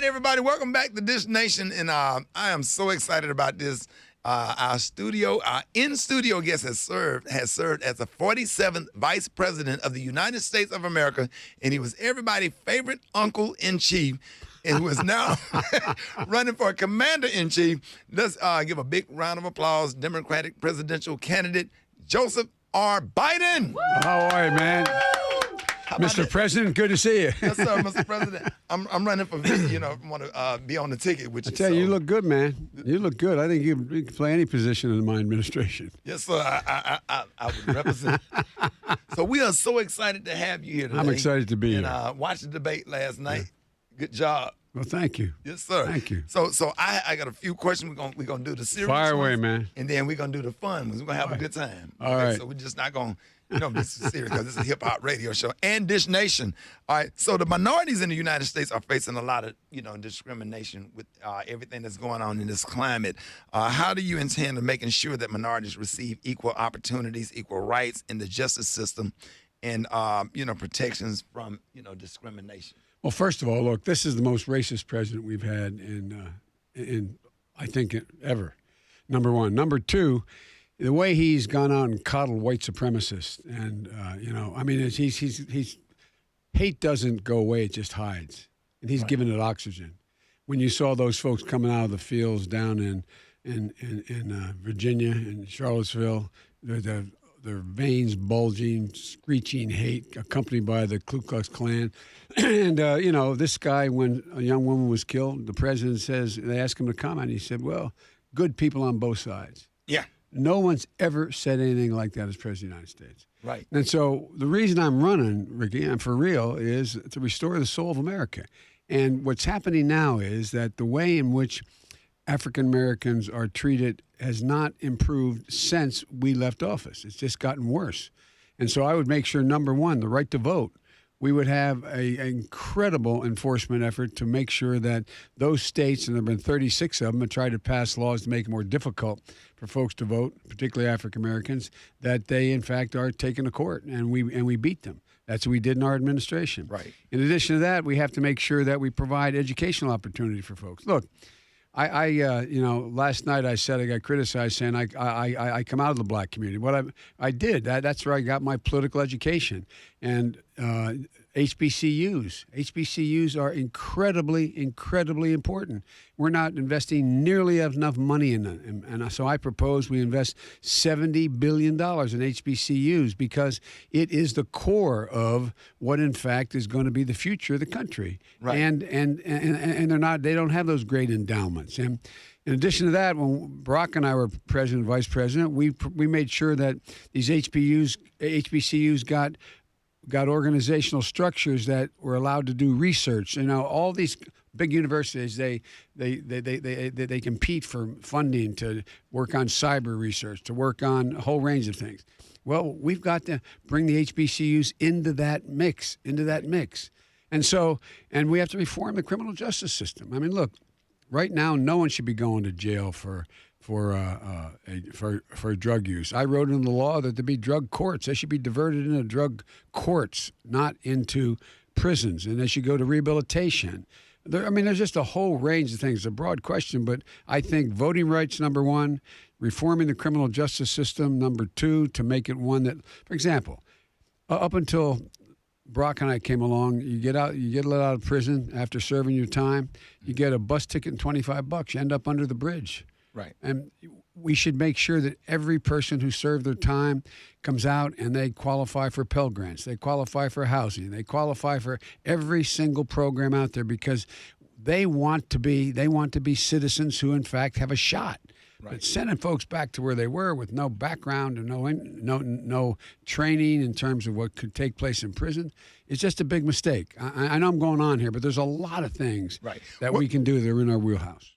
right, everybody, welcome back to Dish Nation, and I am so excited about this. Our in-studio guest has served as the 47th Vice President of the United States of America, and he was everybody's favorite uncle-in-chief, and who is now running for Commander-in-Chief. Let's give a big round of applause, Democratic presidential candidate Joseph R. Biden. How are you, man? Mr. President, good to see you. Yes, sir, Mr. President. I'm running for, want to be on the ticket with you. I tell you, you look good, man. You look good. I think you can play any position in my administration. Yes, sir. I would represent. So we are so excited to have you here today. I'm excited to be here. And watched the debate last night. Yeah. Good job. Well, thank you. Yes, sir. Thank you. So I got a few questions. We're gonna do the serious Fire away, ones, man. and then we're gonna do the fun ones. We're gonna have a good time. All right. So we're just not gonna be serious because this is a hip hop radio show and Dish Nation. All right. So the minorities in the United States are facing a lot of discrimination with everything that's going on in this climate. How do you intend on making sure that minorities receive equal opportunities, equal rights in the justice system, and protections from discrimination? Well, first of all, look, this is the most racist president we've had in I think ever. Number one. Number two, the way he's gone out and coddled white supremacists, and he's hate doesn't go away; it just hides, and he's giving it oxygen. When you saw those folks coming out of the fields down in Virginia and Charlottesville, their veins bulging, screeching hate, accompanied by the Ku Klux Klan. And, this guy, when a young woman was killed, the president says, they asked him to comment. He said, well, good people on both sides. Yeah. No one's ever said anything like that as President of the United States. Right. And so the reason I'm running, Rickey, and for real, is to restore the soul of America. And what's happening now is that the way in which African Americans are treated has not improved since we left office. It's just gotten worse. And so I would make sure, number one, the right to vote, we would have an incredible enforcement effort to make sure that those states, and there have been 36 of them, have tried to pass laws to make it more difficult for folks to vote, particularly African Americans, that they, in fact, are taken to court, and we beat them. That's what we did in our administration. Right. In addition to that, we have to make sure that we provide educational opportunity for folks. Look, last night I said I got criticized saying I come out of the black community. What I did, that's where I got my political education. And HBCUs are incredibly, incredibly important. We're not investing nearly enough money in them. And so I propose we invest $70 billion in HBCUs because it is the core of what, in fact, is going to be the future of the country. Right. And they don't have those great endowments. And in addition to that, when Barack and I were president and vice president, we made sure that these HBCUs got organizational structures that were allowed to do research. All these big universities, they compete for funding to work on cyber research, to work on a whole range of things. Well, we've got to bring the HBCUs into that mix. And we have to reform the criminal justice system. I mean, look, right now, no one should be going to jail for drug use. I wrote in the law that there be drug courts. They should be diverted into drug courts, not into prisons, and they should go to rehabilitation. There's just a whole range of things. It's a broad question, but I think voting rights, number one, reforming the criminal justice system, number two, to make it one that, for example, up until Brock and I came along, you get let out of prison after serving your time, you get a bus ticket and $25, you end up under the bridge. Right. And we should make sure that every person who served their time comes out and they qualify for Pell Grants, they qualify for housing, they qualify for every single program out there because they want to be citizens who, in fact, have a shot. Right. But sending folks back to where they were with no background and no training in terms of what could take place in prison is just a big mistake. I know I'm going on here, but there's a lot of things that we can do that are in our wheelhouse.